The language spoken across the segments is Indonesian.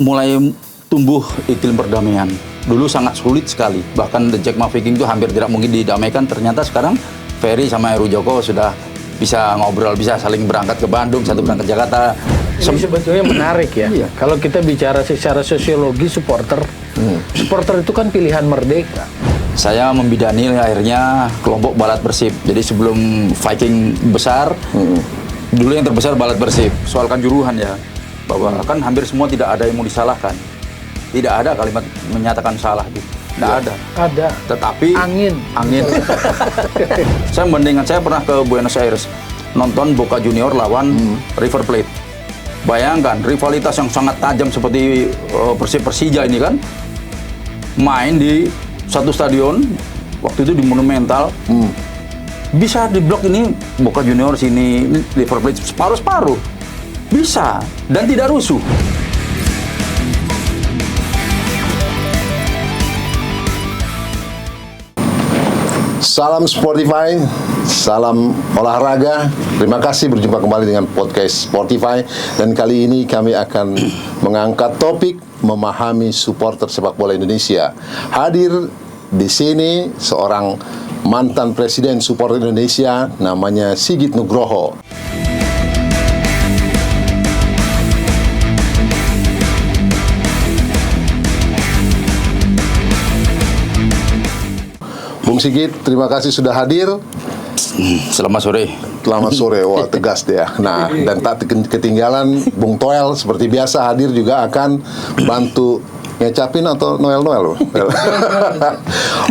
mulai tumbuh iklim perdamaian. Dulu sangat sulit sekali, bahkan The Jack Ma Viking itu hampir tidak mungkin didamaikan. Ternyata sekarang Ferry sama Heru Joko sudah bisa ngobrol, bisa saling berangkat ke Bandung, satu berangkat Jakarta. Ini sebetulnya menarik ya. Iya. Kalau kita bicara secara sosiologi supporter itu kan pilihan merdeka. Saya membidani akhirnya kelompok Balat Persib. Jadi sebelum Viking besar, dulu yang terbesar Balat Persib. Soal kanjuruhan ya, bahwa kan hampir semua tidak ada yang mau disalahkan. Tidak ada kalimat menyatakan salah gitu. Tidak ada. Ada. Tetapi Angin. Saya membandingkan, saya pernah ke Buenos Aires nonton Boca Junior lawan River Plate. Bayangkan rivalitas yang sangat tajam seperti Persib Persija ini kan, main di satu stadion waktu itu di Monumental. Bisa di blok ini Boca Junior sini, River Plate separuh-separuh. Bisa dan tidak rusuh. Salam Sportify, salam olahraga. Terima kasih berjumpa kembali dengan podcast Sportify. Dan kali ini kami akan mengangkat topik memahami supporter sepak bola Indonesia. Hadir di sini seorang mantan presiden supporter Indonesia, namanya Sigit Nugroho. Bung Sigit, terima kasih sudah hadir. Selamat sore. Selamat sore, wah tegas deh ya. Nah, dan tak ketinggalan Bung Toel seperti biasa hadir juga akan bantu ngecapin atau Noel.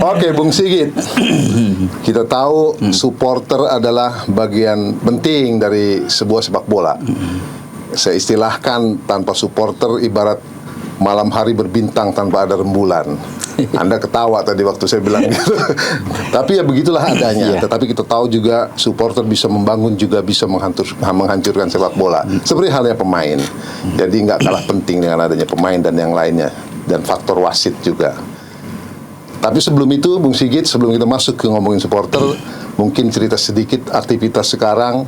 Oke, Bung Sigit. Kita tahu supporter adalah bagian penting dari sebuah sepak bola. Saya istilahkan tanpa supporter ibarat malam hari berbintang tanpa ada rembulan. Anda ketawa tadi waktu saya bilang gitu. Tapi ya begitulah adanya. Tetapi kita tahu juga supporter bisa membangun, juga bisa menghancurkan sepak bola. Seperti halnya pemain. Jadi nggak kalah penting dengan adanya pemain dan yang lainnya. Dan faktor wasit juga. Tapi sebelum itu, Bung Sigit, sebelum kita masuk ke ngomongin supporter, mungkin cerita sedikit aktivitas sekarang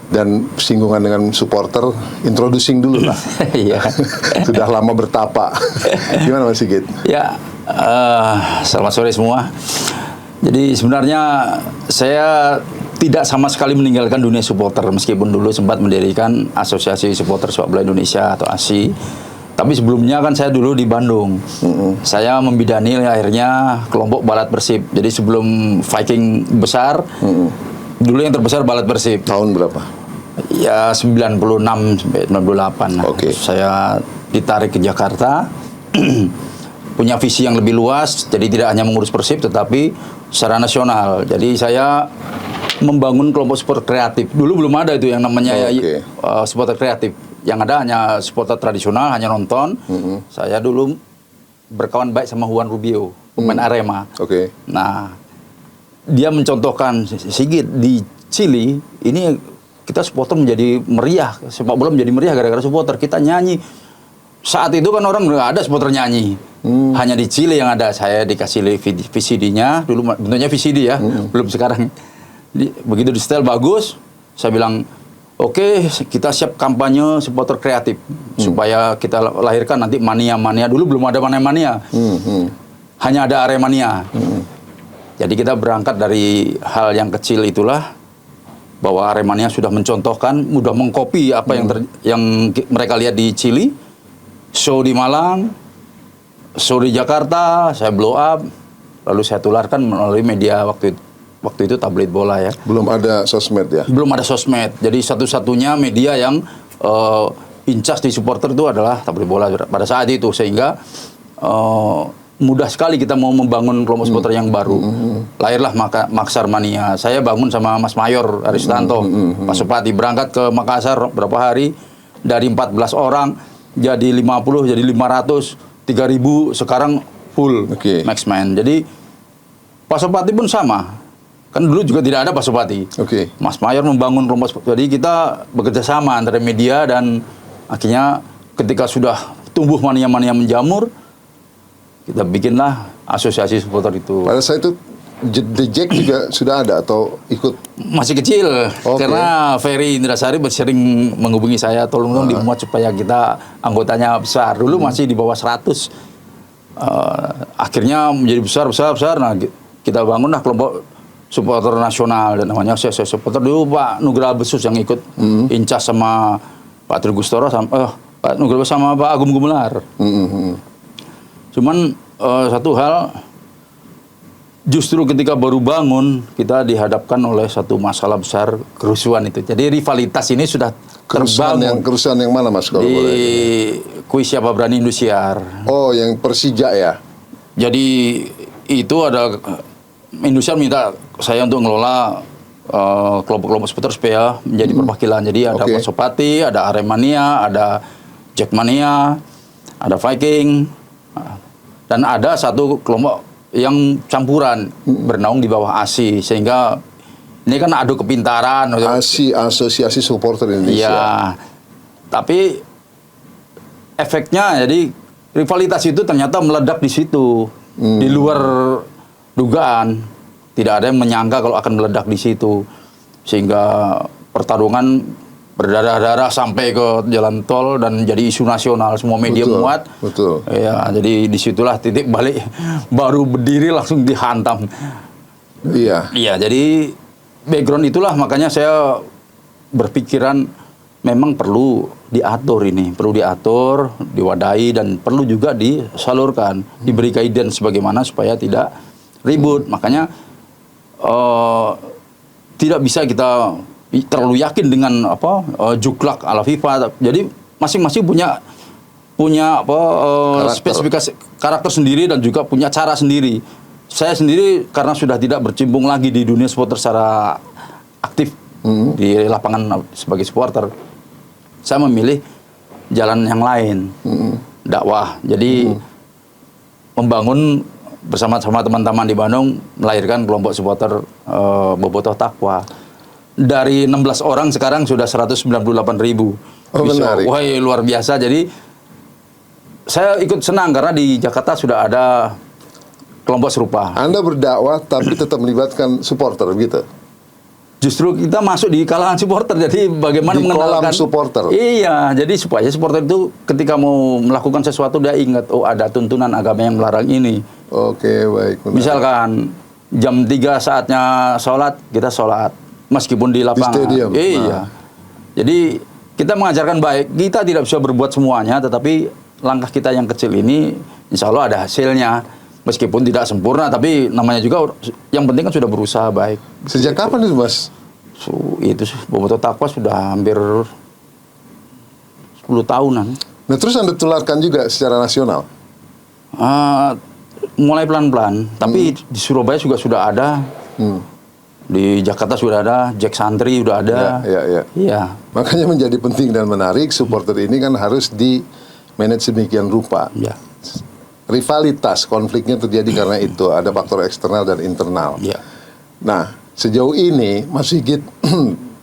dan singgungan dengan supporter, introducing dulu lah. Sudah lama bertapa. Gimana Mas Sigit? Ya, selamat sore semua. Jadi sebenarnya saya tidak sama sekali meninggalkan dunia supporter, meskipun dulu sempat mendirikan Asosiasi Supporter Sepak Bola Indonesia atau ASI. Tapi sebelumnya kan saya dulu di Bandung. Saya membidani akhirnya kelompok Balat Persib. Jadi sebelum Viking besar, dulu yang terbesar Balat Persib. Tahun berapa? Ya 96 sampai 98. Oke. Saya ditarik ke Jakarta. Punya visi yang lebih luas, jadi tidak hanya mengurus Persib tetapi secara nasional. Jadi saya membangun kelompok supporter kreatif. Dulu belum ada itu yang namanya supporter kreatif. Yang ada hanya supporter tradisional, hanya nonton. Saya dulu berkawan baik sama Juan Rubio, pemain Arema. Nah, dia mencontohkan, Sigit, di Chili ini kita supporter menjadi meriah, sepak bola menjadi meriah gara-gara supporter. Kita nyanyi. Saat itu kan orang nggak ada supporter nyanyi. Hanya di Chile yang ada. Saya dikasih VCD-nya, dulu bentuknya VCD ya, belum sekarang. Begitu di setel bagus, saya bilang, oke, kita siap kampanye supporter kreatif supaya kita lahirkan nanti mania-mania. Dulu belum ada mania-mania, hanya ada Aremania. Jadi kita berangkat dari hal yang kecil itulah, bahwa Aremania sudah mencontohkan, mudah mengkopi apa yang mereka lihat di Chili. Show di Malang, show di Jakarta, saya blow up, lalu saya tularkan melalui media waktu itu tabloid bola ya. Belum ada sosmed ya? Belum ada sosmed, jadi satu-satunya media yang incas di supporter itu adalah tabloid bola pada saat itu, sehingga mudah sekali kita mau membangun kelompok supporter yang baru. Lahirlah Makassar Mania. Saya bangun sama Mas Mayor Aristanto, Pak Supati, berangkat ke Makassar berapa hari, dari 14 orang jadi 50, jadi 500, 3.000, sekarang full Maxman. Jadi Pak Supati pun sama. Kan dulu juga tidak ada Pak Supati. Mas Mayor membangun kelompok. Jadi kita bekerja sama antara media dan akhirnya ketika sudah tumbuh mania-mania menjamur, kita bikinlah asosiasi supporter itu. Pada saat itu The Jack juga sudah ada atau ikut? Masih kecil, Oke. karena Ferry Indrasari sering menghubungi saya, tolong dong dimuat supaya kita anggotanya besar. Dulu masih di bawah 100. Akhirnya menjadi besar. Nah, kita bangunlah kelompok supporter nasional dan namanya CC Supporter. Dulu Pak Nugraha Besus yang ikut incas sama Pak Tri Gustoro Pak Nugraha sama Pak Agung Gumelar. Cuman satu hal, justru ketika baru bangun kita dihadapkan oleh satu masalah besar, kerusuhan itu. Jadi rivalitas ini sudah terbangun. Kerusuhan yang mana, Mas, kalau di boleh? kuis Siapa Berani Indosiar. Oh, yang Persija ya? Jadi itu ada Indosiar minta saya untuk ngelola kelompok-kelompok supporter supaya menjadi perwakilan. Jadi ada Oke. Pasopati, ada Aremania, ada Jackmania, ada Viking, dan ada satu kelompok yang campuran bernaung di bawah ASI, sehingga ini kan adu kepintaran. ASI, Asosiasi Supporter Indonesia. Iya, tapi efeknya jadi rivalitas itu ternyata meledak di situ, di luar dugaan. Tidak ada yang menyangka kalau akan meledak di situ, sehingga pertarungan berdarah-darah sampai ke jalan tol dan jadi isu nasional, semua media Betul, muat. betul. Ya, jadi disitulah titik balik, baru berdiri langsung dihantam. Iya. Iya, jadi background itulah makanya saya berpikiran memang perlu diatur ini, perlu diatur, diwadahi, dan perlu juga disalurkan, diberi guidance bagaimana supaya tidak ribut. Makanya tidak bisa kita terlalu yakin dengan juklak ala FIFA. Jadi masing-masing punya spesifikasi karakter sendiri dan juga punya cara sendiri. Saya sendiri karena sudah tidak bercimpung lagi di dunia supporter secara aktif di lapangan sebagai supporter, saya memilih jalan yang lain, dakwah. Jadi membangun bersama-sama teman-teman di Bandung, melahirkan kelompok supporter Bobotoh Takwa. Dari 16 orang sekarang sudah 198.000. Oh, menarik. Wah, luar biasa. Jadi saya ikut senang karena di Jakarta sudah ada kelompok serupa. Anda berdakwah tapi tetap melibatkan supporter gitu. Justru kita masuk di kalangan supporter, jadi bagaimana Di kolam mengenalkan supporter. Iya, jadi supaya supporter itu ketika mau melakukan sesuatu dia ingat, oh ada tuntunan agama yang melarang ini. Oke, baik. Menarik. Misalkan jam 3 saatnya sholat, kita sholat meskipun di lapangan. stadium. Iya. Jadi kita mengajarkan baik, kita tidak bisa berbuat semuanya, tetapi langkah kita yang kecil ini insya Allah ada hasilnya. Meskipun tidak sempurna, tapi namanya juga yang penting kan sudah berusaha baik. Sejak kapan itu, Mas? Itu Bobotoh Takwa sudah hampir 10 tahunan. Nah, terus Anda tularkan juga secara nasional? Mulai pelan-pelan, tapi di Surabaya juga sudah ada, di Jakarta sudah ada, Jack Santri sudah ada. Iya. Makanya menjadi penting dan menarik, supporter ini kan harus di manage sedemikian rupa. Ya. Rivalitas, konfliknya terjadi karena itu, ada faktor eksternal dan internal. Ya. Nah, sejauh ini Mas Sigit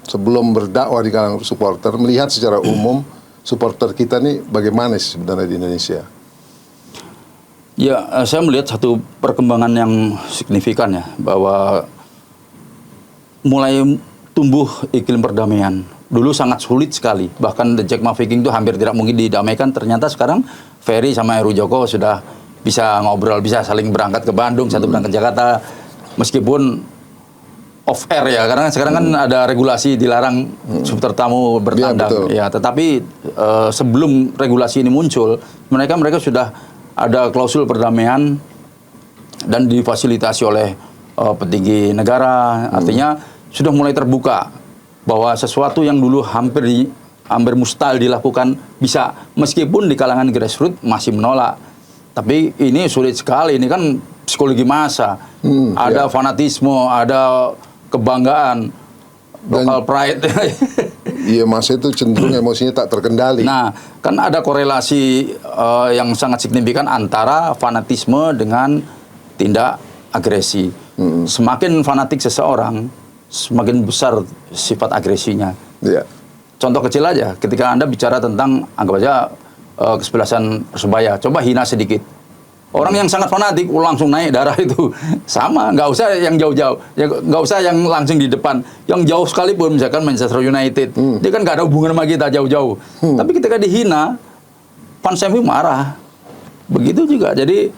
sebelum berdakwah di kalangan supporter, melihat secara umum supporter kita nih bagaimana sih sebenarnya di Indonesia? Ya, saya melihat satu perkembangan yang signifikan ya, bahwa mulai tumbuh iklim perdamaian. Dulu sangat sulit sekali, bahkan The Jack Ma Viking itu hampir tidak mungkin didamaikan. Ternyata sekarang Ferry sama Heru Joko sudah bisa ngobrol, bisa saling berangkat ke Bandung, satu berangkat ke Jakarta, meskipun off air ya, karena sekarang kan ada regulasi dilarang supporter tamu bertandang. Ya, tetapi sebelum regulasi ini muncul, mereka sudah ada klausul perdamaian dan difasilitasi oleh petinggi negara. Artinya sudah mulai terbuka bahwa sesuatu yang dulu hampir mustahil dilakukan bisa, meskipun di kalangan grassroots masih menolak. Tapi ini sulit sekali, ini kan psikologi massa. Ada fanatisme, ada kebanggaan, local pride. Iya, masa itu cenderung emosinya tak terkendali. Nah, kan ada korelasi yang sangat signifikan antara fanatisme dengan tindak agresi. Semakin fanatik seseorang, semakin besar sifat agresinya. Iya. Contoh kecil aja, ketika Anda bicara tentang, anggap aja kesebelasan Persebaya, coba hina sedikit. Orang yang sangat fanatik langsung naik darah itu sama, nggak usah yang jauh-jauh, ya nggak usah yang langsung di depan, yang jauh sekalipun misalkan Manchester United, dia kan nggak ada hubungan sama kita jauh-jauh. Tapi ketika dihina, fans MU marah. Begitu juga. Jadi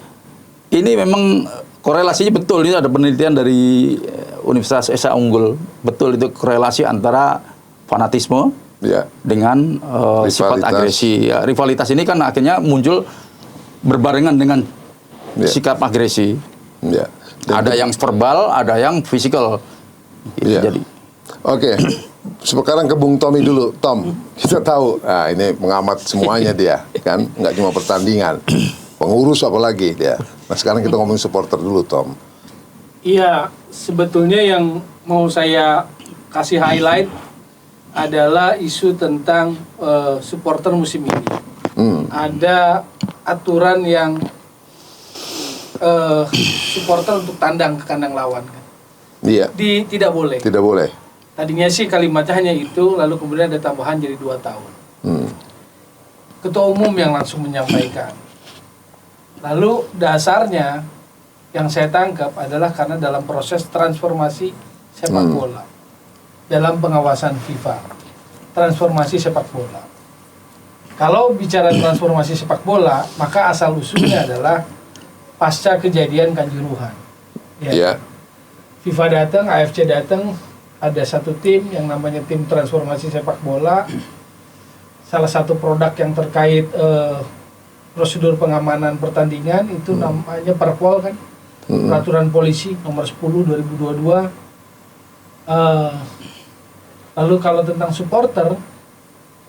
ini memang korelasinya betul. Ini ada penelitian dari Universitas Esa Unggul, betul itu korelasi antara fanatisme dengan sifat agresi. Ya, rivalitas ini kan akhirnya muncul berbarengan dengan sikap agresi. Ada yang verbal, ada yang fisikal. Gitu, jadi. Oke. Sekarang ke Bung Tommy dulu. Tom, kita tahu, ini pengamat semuanya dia, kan? Nggak cuma pertandingan, pengurus apalagi dia. Nah, sekarang kita ngomongin supporter dulu, Tom. Iya, sebetulnya yang mau saya kasih highlight adalah isu tentang supporter musim ini. Ada aturan yang supporter untuk tandang ke kandang lawan kan. Iya. Tidak boleh. Tidak boleh. Tadinya sih kalimatnya hanya itu, lalu kemudian ada tambahan jadi 2 tahun. Ketua umum yang langsung menyampaikan. Lalu dasarnya yang saya tangkap adalah karena dalam proses transformasi sepak bola, dalam pengawasan FIFA, transformasi sepak bola. Kalau bicara transformasi sepak bola, maka asal usulnya adalah pasca kejadian Kanjuruhan. Ya. FIFA datang, AFC datang, ada satu tim yang namanya tim transformasi sepak bola. Salah satu produk yang terkait prosedur pengamanan pertandingan itu namanya Perpol kan, peraturan polisi nomor 10 2022. Lalu kalau tentang supporter,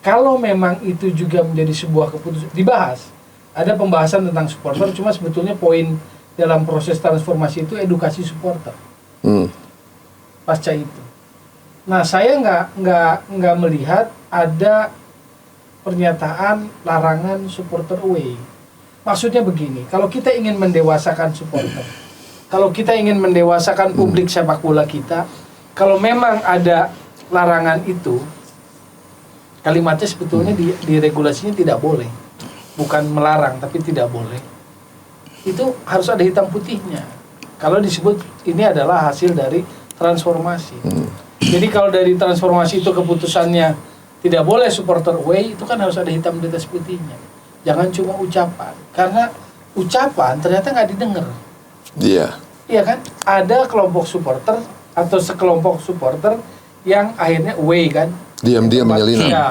kalau memang itu juga menjadi sebuah keputusan dibahas, ada pembahasan tentang supporter, cuma sebetulnya poin dalam proses transformasi itu edukasi supporter. Pasca itu, nah saya nggak melihat ada pernyataan larangan supporter away. Maksudnya begini, kalau kita ingin mendewasakan supporter, kalau kita ingin mendewasakan publik sepak bola kita, kalau memang ada larangan itu, kalimatnya sebetulnya di regulasinya tidak boleh, bukan melarang tapi tidak boleh. Itu harus ada hitam putihnya. Kalau disebut ini adalah hasil dari transformasi. Jadi kalau dari transformasi itu keputusannya tidak boleh supporter away, itu kan harus ada hitam di atas putihnya. Jangan cuma ucapan, karena ucapan ternyata nggak didengar. Iya kan? Ada kelompok supporter atau sekelompok supporter yang akhirnya away kan? Diam-diam menyelinap. Ya,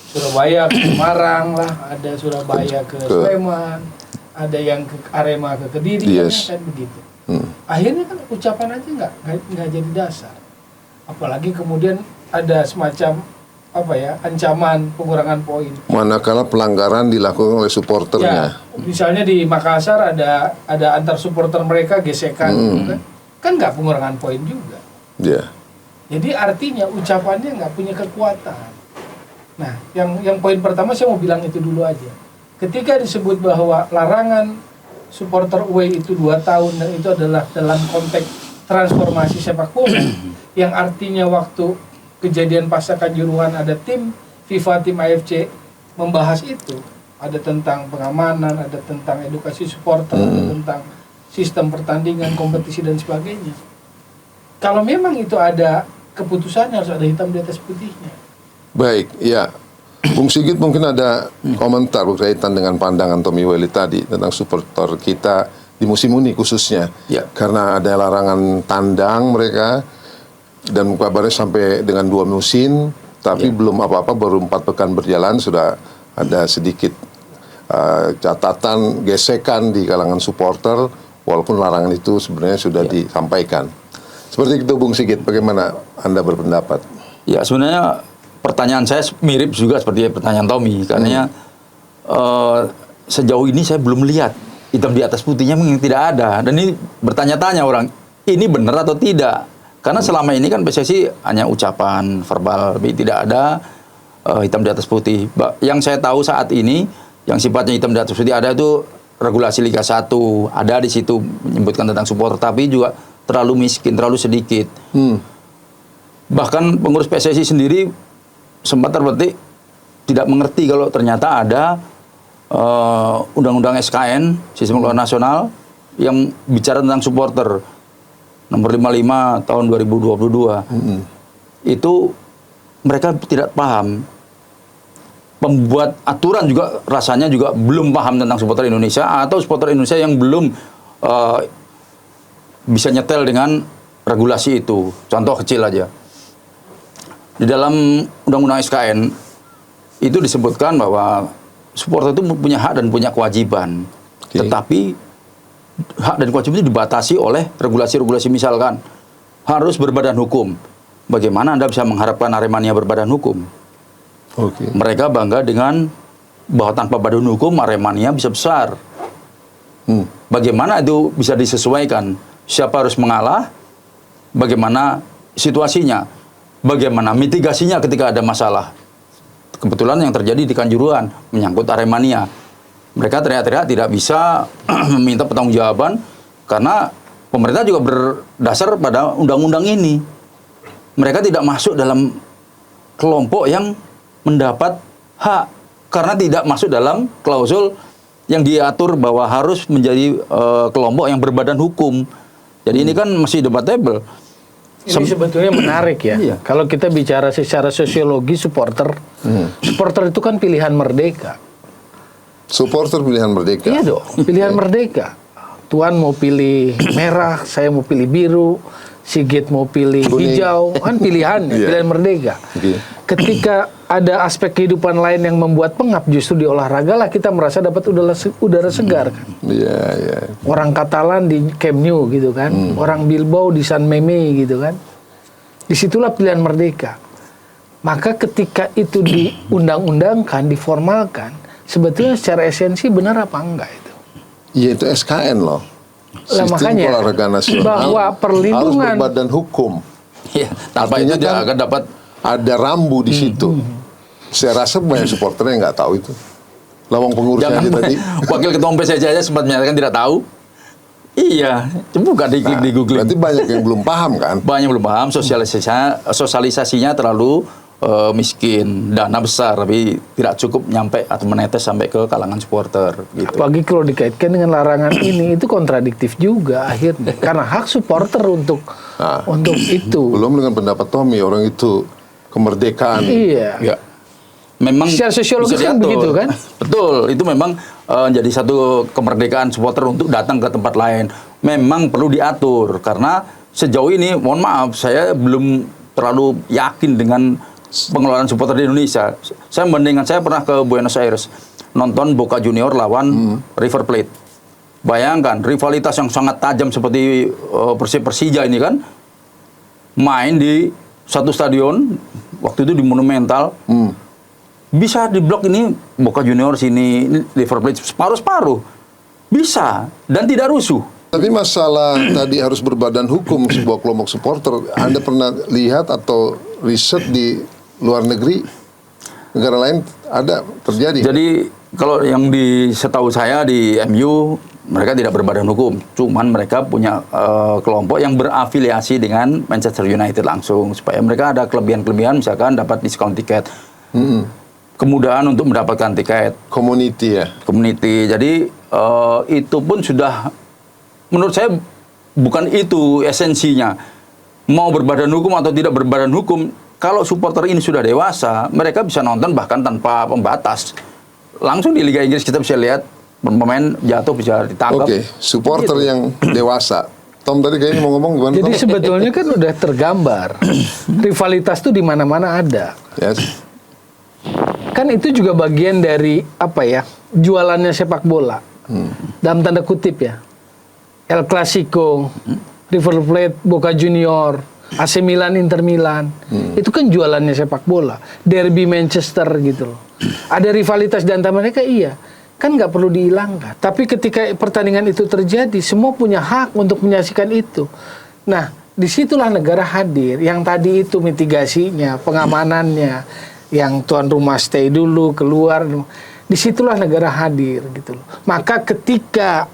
Surabaya ke Semarang lah, ada Surabaya ke Sleman, ada yang ke Arema ke Kediri, kan begitu. Akhirnya kan ucapan aja nggak jadi dasar. Apalagi kemudian ada semacam ancaman pengurangan poin. Manakala pelanggaran dilakukan oleh supporternya. Ya, misalnya di Makassar ada antar supporter mereka gesekan, kan nggak pengurangan poin juga. Jadi artinya ucapannya nggak punya kekuatan. Nah, yang poin pertama saya mau bilang itu dulu aja. Ketika disebut bahwa larangan supporter away itu 2 tahun dan itu adalah dalam konteks transformasi sepak bola, yang artinya waktu kejadian pasca Kanjuruhan ada tim FIFA, tim AFC membahas itu, ada tentang pengamanan, ada tentang edukasi supporter, ada tentang sistem pertandingan, kompetisi dan sebagainya. Kalau memang itu ada keputusannya, harus ada hitam di atas putihnya. Baik, ya. Bung Sigit mungkin ada komentar berkaitan dengan pandangan Tommy Welly tadi tentang supporter kita di musim ini khususnya. Karena ada larangan tandang mereka, dan kabarnya sampai dengan 2 musim, tapi belum apa-apa, baru 4 pekan berjalan sudah ada sedikit catatan gesekan di kalangan supporter, walaupun larangan itu sebenarnya sudah disampaikan. Seperti itu Bung Sigit, bagaimana Anda berpendapat? Ya, sebenarnya pertanyaan saya mirip juga seperti pertanyaan Tommy, karena sejauh ini saya belum lihat hitam di atas putihnya, memang tidak ada. Dan ini bertanya-tanya orang, ini benar atau tidak? Karena selama ini kan PSSI hanya ucapan verbal, tapi tidak ada hitam di atas putih. Yang saya tahu saat ini, yang sifatnya hitam di atas putih ada itu regulasi Liga 1, ada di situ menyebutkan tentang supporter, tapi juga terlalu miskin, terlalu sedikit. Bahkan pengurus PSSI sendiri sempat terbetik tidak mengerti kalau ternyata ada Undang-Undang SKN, Sistem Keuangan Nasional, yang bicara tentang supporter, nomor 55 tahun 2022. Itu mereka tidak paham. Pembuat aturan juga rasanya juga belum paham tentang supporter Indonesia, atau supporter Indonesia yang belum bisa nyetel dengan regulasi itu. Contoh kecil aja. Di dalam Undang-Undang SKN itu disebutkan bahwa supporter itu punya hak dan punya kewajiban. Tetapi hak dan kewajiban itu dibatasi oleh regulasi-regulasi, misalkan harus berbadan hukum. Bagaimana Anda bisa mengharapkan Aremania berbadan hukum? Mereka bangga dengan bahwa tanpa badan hukum Aremania bisa besar. Bagaimana itu bisa disesuaikan? Siapa harus mengalah? Bagaimana situasinya? Bagaimana mitigasinya ketika ada masalah? Kebetulan yang terjadi di Kanjuruhan menyangkut Aremania. Mereka teriak-teriak tidak bisa meminta pertanggungjawaban karena pemerintah juga berdasar pada undang-undang ini. Mereka tidak masuk dalam kelompok yang mendapat hak karena tidak masuk dalam klausul yang diatur bahwa harus menjadi kelompok yang berbadan hukum. Jadi ini kan masih debatable. Ini sebetulnya menarik ya. Iya. Kalau kita bicara secara sosiologi supporter, supporter itu kan pilihan merdeka. Supporter pilihan merdeka. Iya dong, pilihan merdeka. Tuan mau pilih merah, saya mau pilih biru, Sigit mau pilih kuning, hijau, kan pilihannya, pilihan merdeka. Ketika ada aspek kehidupan lain yang membuat pengap, justru di olahraga lah kita merasa dapat udara segar kan. Orang Katalan di Camp Nou gitu kan, orang Bilbao di San Meme gitu kan. Disitulah pilihan merdeka. Maka ketika itu diundang-undangkan, diformalkan, sebetulnya secara esensi benar apa enggak itu? Iya, itu SKN loh. Sistem makanya olahraga nasional bahwa perlindungan harus berbadan hukum. Ya, tanpa Artinya itu dia kan akan dapat ada rambu di situ. Saya rasa banyak supporternya nggak tahu itu. Lawang pengurusnya aja tadi. Wakil ketua PSSI aja sempat menyatakan tidak tahu. Iya, coba diklik di Google. Berarti banyak yang belum paham kan? Banyak belum paham, sosialisasinya terlalu miskin, dana besar tapi tidak cukup nyampe atau menetes sampai ke kalangan supporter gitu. Apalagi kalau dikaitkan dengan larangan ini, itu kontradiktif juga akhirnya. Karena hak supporter untuk itu. Belum dengan pendapat Tommy, orang itu kemerdekaan. Iya. Ya. Memang secara sosiologis bisa kan diatur. begitu kan? Betul, itu memang jadi satu kemerdekaan supporter untuk datang ke tempat lain. Memang perlu diatur karena sejauh ini, mohon maaf, saya belum terlalu yakin dengan pengelolaan supporter di Indonesia. Saya membandingkan, saya pernah ke Buenos Aires nonton Boca Junior lawan River Plate. Bayangkan rivalitas yang sangat tajam seperti Persija ini kan, main di satu stadion waktu itu di Monumental. Bisa diblok ini Boca Junior sini, River Plate separuh-separuh. Bisa dan tidak rusuh. Tapi masalah tadi harus berbadan hukum sebuah kelompok supporter, Anda pernah lihat atau riset di luar negeri, negara lain ada terjadi? Jadi kalau yang setahu saya di MU, mereka tidak berbadan hukum, cuman mereka punya kelompok yang berafiliasi dengan Manchester United langsung, supaya mereka ada kelebihan-kelebihan, misalkan dapat diskon tiket, kemudahan untuk mendapatkan tiket. Community ya? Community, jadi itu pun sudah, menurut saya bukan itu esensinya. Mau berbadan hukum atau tidak berbadan hukum, kalau supporter ini sudah dewasa, mereka bisa nonton bahkan tanpa pembatas. Langsung di Liga Inggris kita bisa lihat pemain jatuh bisa ditangkap. Oke, supporter gitu. yang dewasa. Tom tadi kayaknya mau ngomong gimana? Jadi Tom? sebetulnya kan udah tergambar. Rivalitas tuh di mana-mana ada. Yes. Kan itu juga bagian dari apa ya? Jualannya sepak bola. Dalam tanda kutip ya. El Clasico, River Plate, Boca Junior, AC Milan, Inter Milan. Itu kan jualannya sepak bola. Derby Manchester gitu loh. Ada rivalitas di antara mereka, iya. Kan nggak perlu dihilangkan. Tapi ketika pertandingan itu terjadi, semua punya hak untuk menyaksikan itu. Nah, disitulah negara hadir. Yang tadi itu mitigasinya, pengamanannya, yang tuan rumah stay dulu, keluar. Disitulah negara hadir gitu loh. Maka ketika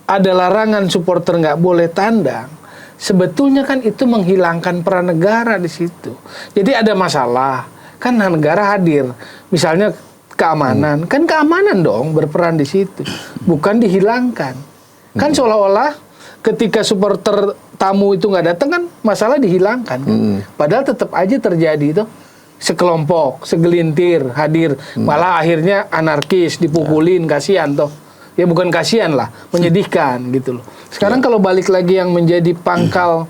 ada larangan supporter nggak boleh tandang, sebetulnya kan itu menghilangkan peran negara di situ. Jadi ada masalah, kan negara hadir. Misalnya keamanan, kan keamanan dong berperan di situ, bukan dihilangkan. Kan seolah-olah ketika supporter tamu itu nggak datang kan masalah dihilangkan kan. Padahal tetap aja terjadi itu. Sekelompok, segelintir hadir, malah akhirnya anarkis, dipukulin, kasihan toh. Ya bukan kasihan lah, menyedihkan gitu loh. Sekarang kalau balik lagi yang menjadi pangkal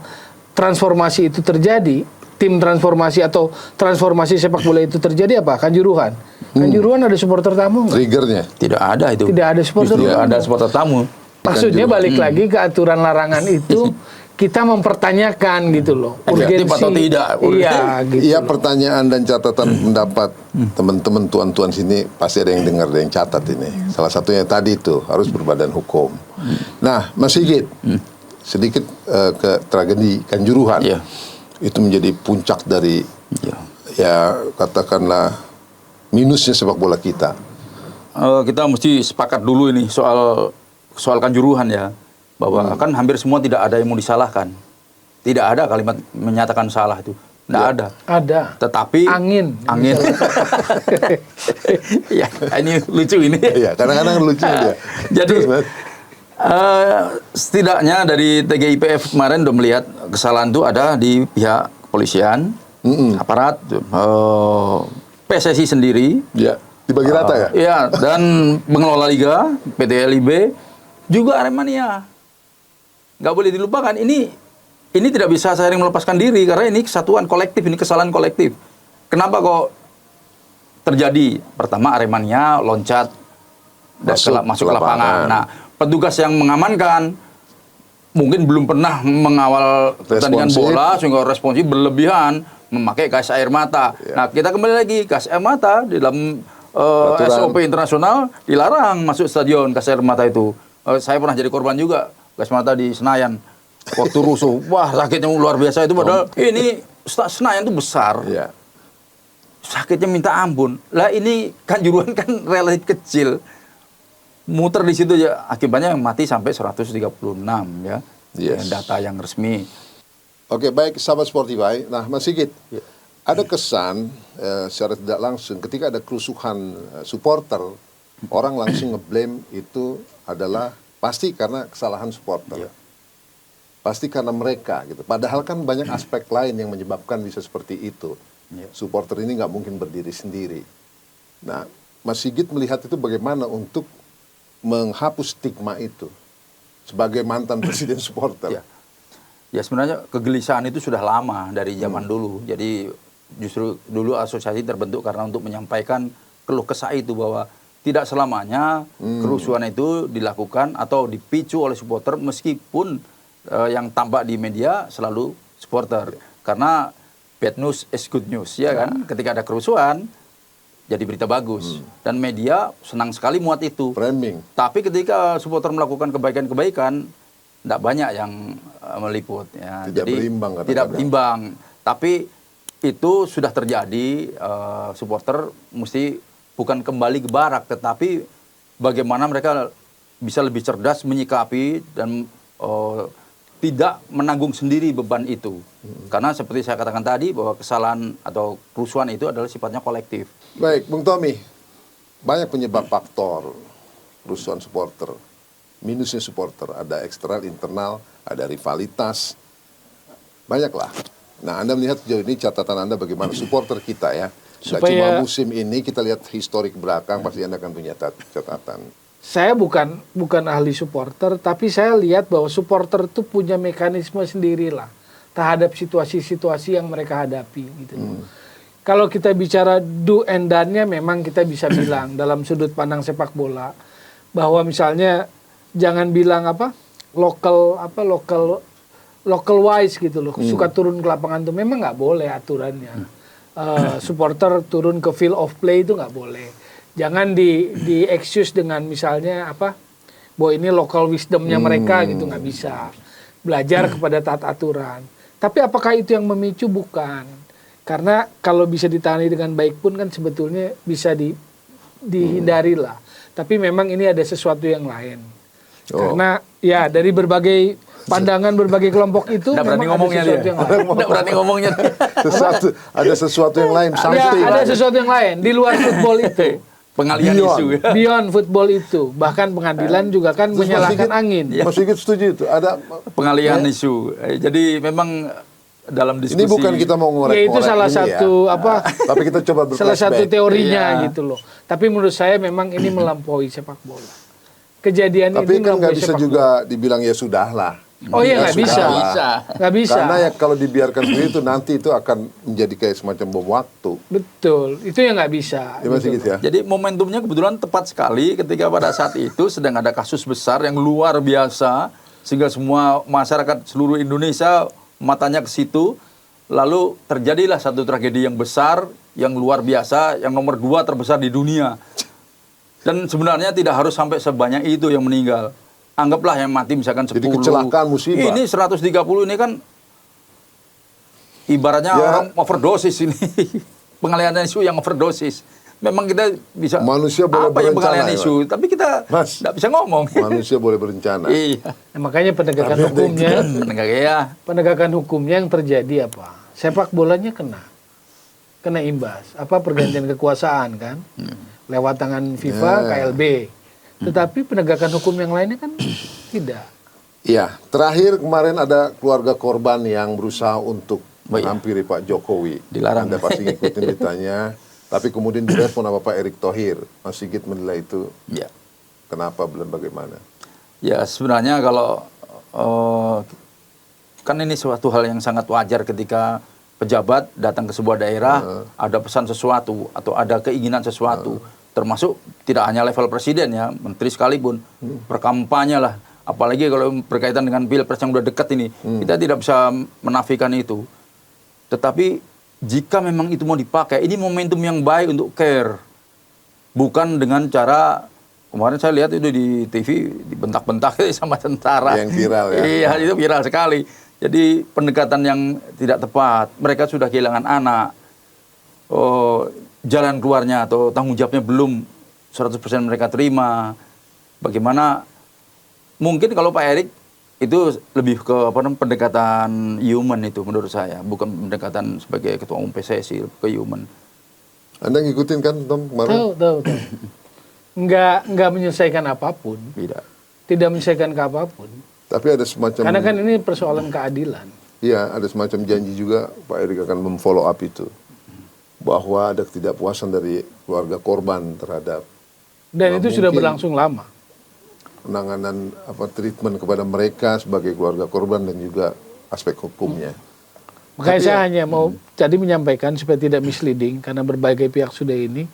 transformasi itu terjadi, tim transformasi atau transformasi sepak bola itu terjadi apa? Kanjuruhan. Kanjuruhan ada supporter tamu nggak? Triggernya. Tidak ada itu. Tidak ada supporter Justru tamu. ada supporter tamu. Maksudnya balik lagi ke aturan larangan itu kita mempertanyakan gitu loh. Efektif atau tidak? Iya gitu. Iya, pertanyaan dan catatan pendapat teman-teman tuan-tuan sini pasti ada yang dengar, ada yang catat ini. Salah satunya tadi itu harus berbadan hukum. Nah, Mas Sigit, sedikit ke tragedi Kanjuruhan. Iya. Itu menjadi puncak dari ya katakanlah minusnya sepak bola kita. Kita mesti sepakat dulu ini soal Kanjuruhan ya, bahwa kan hampir semua tidak ada yang mau disalahkan. Tidak ada kalimat menyatakan salah itu. Tidak ada. Ada. Tetapi Angin. Ya, ini lucu ini. Iya, kadang-kadang lucu dia. Jadi Terus, Mas. setidaknya dari TGIPF kemarin udah melihat kesalahan itu ada di pihak kepolisian, aparat, PSSI sendiri. Ya, dibagi rata ya? Iya, dan pengelola liga, PT LIB, juga Aremania. Nggak boleh dilupakan, ini tidak bisa saya melepaskan diri, karena ini kesatuan kolektif, ini kesalahan kolektif. Kenapa kok terjadi? Pertama, Aremania loncat masuk ke lapangan. Nah, petugas yang mengamankan mungkin belum pernah mengawal pertandingan bola, sehingga responsif berlebihan, memakai gas air mata. Nah, kita kembali lagi, gas air mata di dalam SOP internasional dilarang masuk stadion gas air mata itu. Saya pernah jadi korban juga gas mata di Senayan waktu rusuh. Wah, sakitnya luar biasa itu, padahal ini Senayan itu besar. Iya. Sakitnya minta ampun. Lah ini Kanjuruhan kan relatif kecil. Muter di situ ya, akibatnya yang mati sampai 136 ya. Yes. Data yang resmi. Oke, baik sahabat Sportify. Nah, Mas Sigit, ada kesan secara tidak langsung ketika ada kerusuhan supporter, orang langsung ngeblame itu adalah pasti karena kesalahan supporter. Pasti karena mereka gitu. Padahal kan banyak aspek lain yang menyebabkan bisa seperti itu. Supporter ini nggak mungkin berdiri sendiri. Nah, Mas Sigit melihat itu bagaimana untuk menghapus stigma itu sebagai mantan presiden supporter. Ya sebenarnya kegelisahan itu sudah lama dari zaman dulu. Jadi justru dulu asosiasi terbentuk karena untuk menyampaikan keluh kesah itu, bahwa tidak selamanya kerusuhan itu dilakukan atau dipicu oleh supporter, meskipun yang tampak di media selalu supporter. Karena bad news is good news, ya kan? Ketika ada kerusuhan, jadi berita bagus. Dan media senang sekali muat itu. Framing. Tapi ketika supporter melakukan kebaikan-kebaikan, tidak banyak yang meliput. Ya. Tidak berimbang kadang-kadang. Tidak berimbang. Tapi itu sudah terjadi, supporter mesti bukan kembali ke barak, tetapi bagaimana mereka bisa lebih cerdas menyikapi dan tidak menanggung sendiri beban itu. Karena seperti saya katakan tadi, bahwa kesalahan atau kerusuhan itu adalah sifatnya kolektif. Baik, Bung Tommy, banyak penyebab faktor kerusuhan supporter. Minusnya supporter, ada eksternal, internal, ada rivalitas, banyaklah. Nah, Anda melihat sejauh ini catatan Anda bagaimana supporter kita ya. Nggak cuma musim ini, kita lihat historik belakang, pasti Anda akan punya catatan. Saya bukan ahli supporter, tapi saya lihat bahwa supporter itu punya mekanisme sendirilah terhadap situasi-situasi yang mereka hadapi gitu. Kalau kita bicara do and done-nya, memang kita bisa bilang dalam sudut pandang sepak bola bahwa misalnya jangan bilang local wise gitu loh, suka turun ke lapangan tuh memang nggak boleh aturannya. Supporter turun ke field of play itu nggak boleh. Jangan di excuse dengan misalnya bahwa ini local wisdomnya mereka gitu, nggak bisa. Belajar kepada taat aturan. Tapi apakah itu yang memicu? Bukan. Karena kalau bisa ditangani dengan baik pun kan sebetulnya bisa dihindari lah. Tapi memang ini ada sesuatu yang lain. Karena ya dari berbagai pandangan berbagai kelompok itu memang ada sesuatu yang lain. Nggak berani ngomongnya. Ada sesuatu yang lain, something. Ada sesuatu yang lain di luar football itu. pengalian Beyond. isu. Beyond football itu, bahkan pengadilan juga kan Terus menyalahkan angin. Mas Sigit setuju itu. Ada Pengalian isu. Jadi memang dalam diskusi. ini bukan kita mau ngorek-ngorek Ya itu salah ini satu ya. Tapi kita coba salah satu berflashback. teorinya Iya. gitu loh. Tapi menurut saya memang ini melampaui sepak bola. Kejadian Tapi ini kan nggak melampaui bisa sepak juga dibilang ya sudahlah. bola. Oh iya nggak bisa. sudahlah. Bisa. Nggak bisa. Karena ya kalau dibiarkan seperti itu nanti itu akan menjadi kayak semacam bom waktu. Betul, itu yang nggak bisa. Ya Mas gitu. Sigit ya. Jadi momentumnya kebetulan tepat sekali ketika pada saat itu sedang ada kasus besar yang luar biasa sehingga semua masyarakat seluruh Indonesia matanya ke situ. Lalu terjadilah satu tragedi yang besar, yang luar biasa, yang nomor 2 terbesar di dunia. Dan sebenarnya tidak harus sampai sebanyak itu yang meninggal. Anggaplah yang mati misalkan 10. Jadi kecelakaan musibah. Ini 130 ini kan ibaratnya Ya. orang overdosis ini. Pengalian isu yang overdosis. Memang kita bisa Manusia boleh apa yang berencana, pengalian ya, isu, tapi kita Mas. tidak bisa ngomong. Manusia boleh berencana. Iya. Nah, makanya penegakan Tapi ada hukumnya, Menegak ya. penegakan hukumnya yang terjadi apa? Sepak bolanya kena imbas. Apa pergantian kekuasaan kan? Lewat tangan FIFA, Ya. KLB. Tetapi penegakan hukum yang lainnya kan tidak. Iya, terakhir kemarin ada keluarga korban yang berusaha untuk Oh, iya. menghampiri Pak Jokowi. Dilarang. Anda pasti ngikutin beritanya. Tapi kemudian direspon sama Pak Erick Thohir. Mas Sigit menilai itu Ya. kenapa, belum bagaimana? Ya sebenarnya kalau kan ini suatu hal yang sangat wajar ketika pejabat datang ke sebuah daerah, ada pesan sesuatu atau ada keinginan sesuatu, termasuk tidak hanya level presiden ya, menteri sekalipun, berkampanye lah. Apalagi kalau berkaitan dengan pilpres yang udah dekat ini, kita tidak bisa menafikan itu. Tetapi jika memang itu mau dipakai, ini momentum yang baik untuk care. Bukan dengan cara, kemarin saya lihat itu di TV, dibentak-bentak sama tentara. Yang viral ya. Iya, itu viral sekali. Jadi pendekatan yang tidak tepat. Mereka sudah kehilangan anak. Oh, jalan keluarnya atau tanggung jawabnya belum 100% mereka terima. Bagaimana, mungkin kalau Pak Erick itu lebih ke apa namanya, pendekatan human itu menurut saya, bukan pendekatan sebagai ketua umum PSSI, ke human. Anda ngikutin kan, Tom, kemarin? Tahu. Nggak menyelesaikan apapun. Tidak menyelesaikan ke apapun. Tapi ada semacam... Karena kan ini persoalan keadilan. Iya, ada semacam janji juga Pak Erick akan memfollow up itu. Bahwa ada ketidakpuasan dari keluarga korban terhadap... Dan itu sudah mungkin berlangsung lama. penanganan treatment kepada mereka sebagai keluarga korban dan juga aspek hukumnya. Makanya Tapi saya ya- hanya mau tadi menyampaikan supaya tidak misleading karena berbagai pihak sudah ini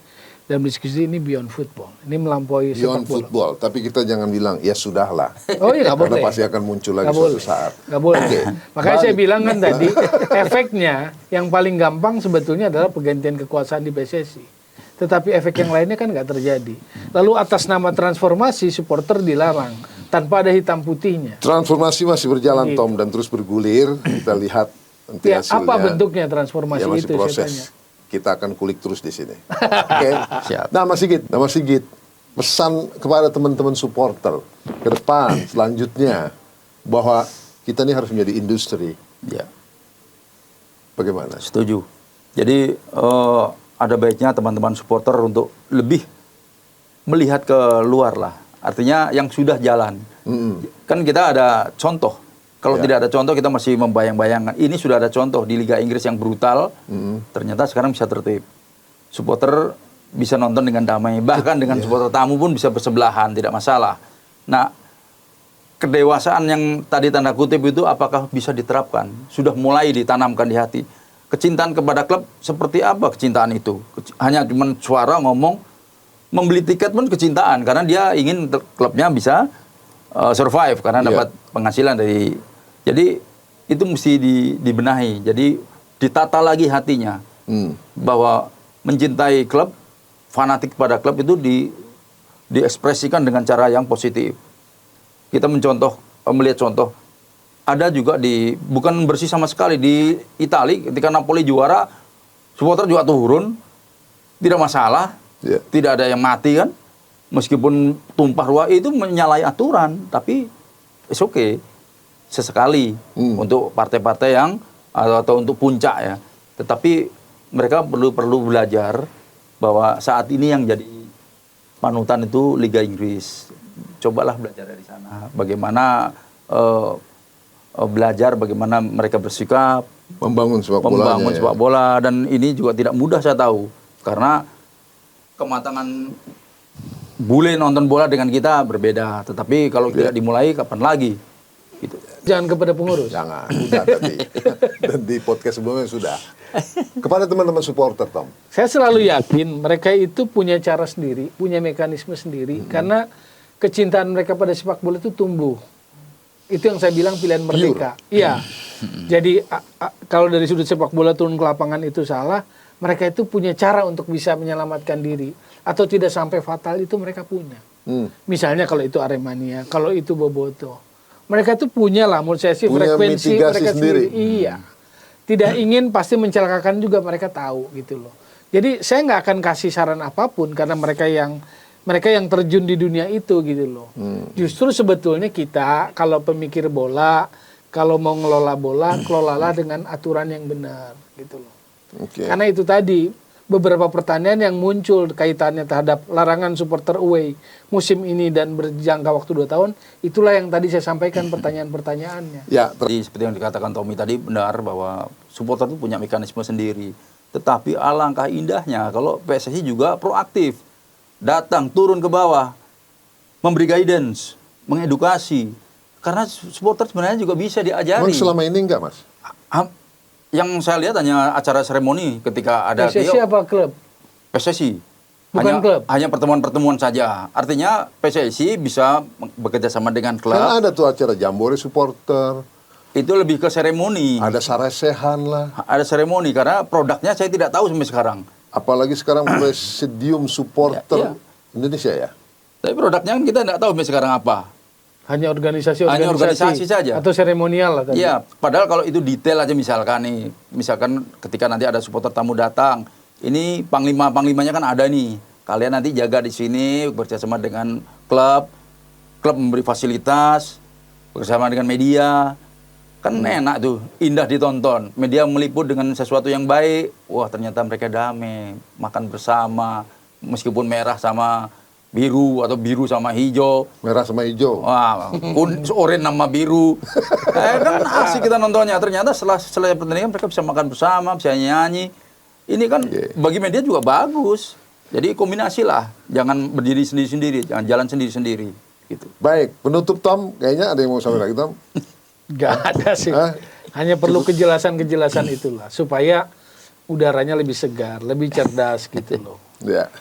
dalam diskusi ini beyond football. Ini melampaui Beyond sepak bola. football, tapi kita jangan bilang ya sudahlah. Oh iya nggak Karena boleh. pasti akan muncul lagi Nggak suatu boleh. saat. Nggak boleh. Oke. Makanya saya Balik. bilang kan tadi efeknya yang paling gampang sebetulnya adalah pergantian kekuasaan di PSSI. Tetapi efek yang lainnya kan nggak terjadi. Lalu atas nama transformasi supporter dilarang tanpa ada hitam putihnya. Transformasi masih berjalan, Gitu. Tom, dan terus bergulir. Kita lihat nanti Ya, hasilnya. apa bentuknya transformasi Ya masih itu saya tanya. proses. Kita akan kulik terus di sini. Oke. Siap. Nah, Mas Sigit, pesan kepada teman-teman supporter ke depan selanjutnya bahwa kita ini harus menjadi industri. Ya. Bagaimana? Setuju. Jadi ada baiknya teman-teman supporter untuk lebih melihat ke luar lah. Artinya yang sudah jalan. Kan kita ada contoh. Kalau Ya. tidak ada contoh kita masih membayang-bayangkan. Ini sudah ada contoh di Liga Inggris yang brutal. Ternyata sekarang bisa tertib. Supporter bisa nonton dengan damai. Bahkan dengan supporter tamu pun bisa bersebelahan, tidak masalah. Nah, kedewasaan yang tadi tanda kutip itu apakah bisa diterapkan? Sudah mulai ditanamkan di hati. Kecintaan kepada klub seperti apa kecintaan itu? Hanya cuma suara ngomong, membeli tiket pun kecintaan karena dia ingin klubnya bisa survive karena Iya. dapat penghasilan dari. Jadi itu mesti dibenahi. Jadi ditata lagi hatinya bahwa mencintai klub, fanatik pada klub itu diekspresikan dengan cara yang positif. Kita melihat contoh. Ada juga bukan bersih sama sekali di Italia ketika Napoli juara, supporter juga turun, tidak masalah, Ya. tidak ada yang mati kan, meskipun tumpah ruah itu menyalahi aturan, tapi it's okay sesekali untuk partai-partai yang atau untuk puncak ya, tetapi mereka perlu belajar bahwa saat ini yang jadi panutan itu Liga Inggris. Cobalah belajar dari sana. Bagaimana belajar bagaimana mereka bersikap, Membangun sepak bola. membangun sepak bola, dan ini juga tidak mudah saya tahu karena kematangan bule nonton bola dengan kita berbeda. Tetapi kalau tidak dimulai kapan lagi? Gitu. Jangan kepada pengurus. Jangan, udah tadi. Dan di podcast sebelumnya sudah. Kepada teman-teman supporter, Tom. Saya selalu yakin mereka itu punya cara sendiri, punya mekanisme sendiri, karena kecintaan mereka pada sepak bola itu tumbuh. Itu yang saya bilang pilihan merdeka. Iya. Jadi kalau dari sudut sepak bola turun ke lapangan itu salah, mereka itu punya cara untuk bisa menyelamatkan diri atau tidak sampai fatal, itu mereka punya. Misalnya kalau itu Aremania, kalau itu Boboto, mereka itu punya lah, menurut saya sih Punya frekuensi mitigasi mereka sendiri. Iya. Tidak ingin pasti mencelakakan juga, mereka tahu gitu loh. Jadi saya nggak akan kasih saran apapun karena mereka yang terjun di dunia itu gitu loh. Justru sebetulnya kita kalau pemikir bola, kalau mau ngelola bola, kelolalah dengan aturan yang benar gitu loh. Oke. Karena itu tadi beberapa pertanyaan yang muncul kaitannya terhadap larangan supporter away musim ini dan berjangka waktu 2 tahun, itulah yang tadi saya sampaikan pertanyaan-pertanyaannya. Ya, Jadi seperti yang dikatakan Tommy tadi benar bahwa supporter itu punya mekanisme sendiri. Tetapi alangkah indahnya kalau PSSI juga proaktif, datang turun ke bawah, memberi guidance, mengedukasi. Karena supporter sebenarnya juga bisa diajari. memang selama ini enggak, Mas? Yang saya lihat hanya acara seremoni ketika ada PSSI apa klub? PSSI. Bukan klub? Hanya pertemuan-pertemuan saja. Artinya PSSI bisa bekerja sama dengan klub. Kan ada tuh acara jambore supporter, Itu lebih ke seremoni. ada saresehan lah. Ada seremoni karena produknya saya tidak tahu sampai sekarang. Apalagi sekarang presidium supporter Ya, Indonesia ya. Tapi produknya kan kita tidak tahu sampai sekarang apa. Hanya organisasi Hanya organisasi saja. atau seremonial lah tadi. Iya, padahal kalau itu detail aja misalkan ketika nanti ada supporter tamu datang, ini panglimanya kan ada nih. Kalian nanti jaga di sini bekerjasama dengan klub memberi fasilitas, bersama dengan media. Kan enak tuh, indah ditonton. Media meliput dengan sesuatu yang baik. Wah, ternyata mereka damai, makan bersama, meskipun merah sama biru atau biru sama hijau. Merah sama hijau. Wah, oranye nama biru. Kan asik kita nontonnya. Ternyata setelah pertandingan mereka bisa makan bersama, bisa nyanyi. Ini kan bagi media juga bagus. Jadi kombinasi lah. Jangan berdiri sendiri-sendiri, jangan jalan sendiri-sendiri. Gitu. Baik, penutup Tom, kayaknya ada yang mau sampaikan lagi Tom. Nggak ada sih. Hah? Hanya perlu kejelasan-kejelasan itulah supaya udaranya lebih segar, lebih cerdas gitu loh. Ya.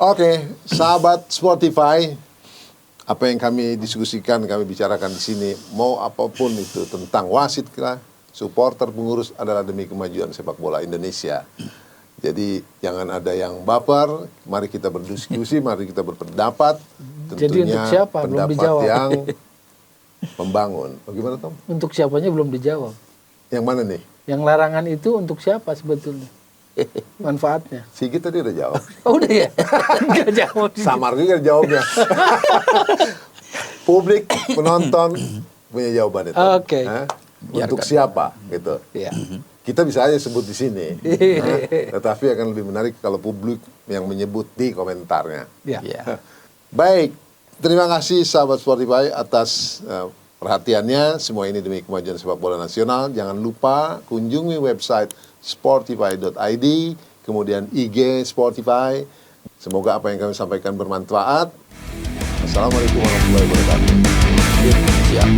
Oke, sahabat Spotify, apa yang kami diskusikan, kami bicarakan di sini, mau apapun itu tentang wasit lah, supporter, pengurus adalah demi kemajuan sepak bola Indonesia. Jadi jangan ada yang baper, mari kita berdiskusi, mari kita berpendapat. Jadi untuk siapa? Belum pendapat dijawab. yang membangun. Bagaimana Tom? Untuk siapanya belum dijawab. Yang mana nih? Yang larangan itu untuk siapa sebetulnya? Manfaatnya. Sigit tadi udah jawab. Oh, udah ya? Nggak jawab. Samar juga jawabnya. Publik penonton punya jawaban itu. Oke. Hah? Untuk siapa gitu. Ya. Kita bisa aja sebut di sini. Hah? Tetapi akan lebih menarik kalau publik yang menyebut di komentarnya. Ya. Ya. Baik, terima kasih sahabat Spotify atas perhatiannya. Semua ini demi kemajuan sepak bola nasional. Jangan lupa kunjungi website sportify.id, kemudian IG Spotify. Semoga apa yang kami sampaikan bermanfaat. Assalamualaikum warahmatullahi wabarakatuh. Siap.